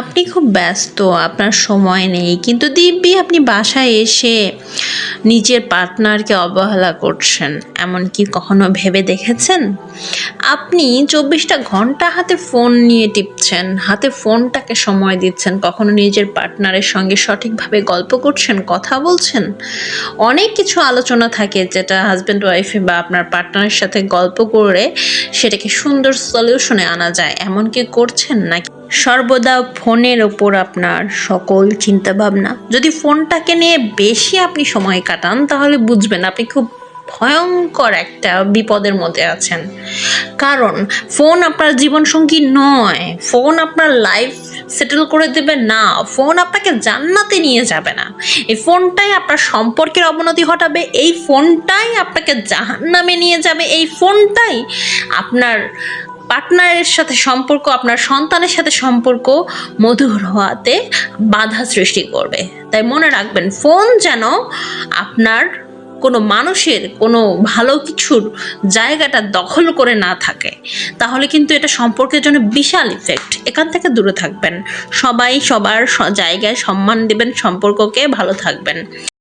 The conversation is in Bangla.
আপনি খুব ব্যস্ত, আপনার সময় নেই, কিন্তু দিব্যি আপনি বাসায় এসে নিজের পার্টনারকে অবহেলা করছেন। এমন কি কখনো ভেবে দেখেছেন? আপনি ২৪টা ঘন্টা হাতে ফোন নিয়ে টিপছেন, হাতে ফোনটাকে সময় দিচ্ছেন, কখনো নিজের পার্টনারের সঙ্গে সঠিকভাবে গল্প করছেন, কথা বলছেন। অনেক কিছু আলোচনা থাকে যেটা হাজব্যান্ড ওয়াইফে বা আপনার পার্টনারের সাথে গল্প করে সেটাকে সুন্দর সলিউশনে আনা যায়। এমন কি করছেন নাকি সর্বদা ফোনের ওপর আপনার সকল চিন্তাভাবনা? যদি ফোনটাকে নিয়ে বেশি আপনি সময় কাটান তাহলে বুঝবেন আপনি খুব ভয়ঙ্কর একটা বিপদের মধ্যে আছেন। কারণ ফোন আপনার জীবনসঙ্গী নয়, ফোন আপনার লাইফ সেটেল করে দেবে না, ফোন আপনাকে জান্নাতে নিয়ে যাবে না। এই ফোনটাই আপনার সম্পর্কের অবনতি ঘটাবে, এই ফোনটাই আপনাকে জাহান্নামে নিয়ে যাবে, এই ফোনটাই আপনার পার্টনারের সাথে সম্পর্ক, আপনার সন্তানের সাথে সম্পর্ক মধুর হওয়াতে বাধা সৃষ্টি করবে। তাই মনে রাখবেন, ফোন যেন আপনার কোনো মানুষের কোনো ভালো কিছুর জায়গাটা দখল করে না থাকে, তাহলে কিন্তু এটা সম্পর্কের জন্য বিশাল ইফেক্ট। এখান থেকে দূরে থাকবেন, সবাই সবার জায়গায় সম্মান দেবেন, সম্পর্ককে ভালো থাকবেন।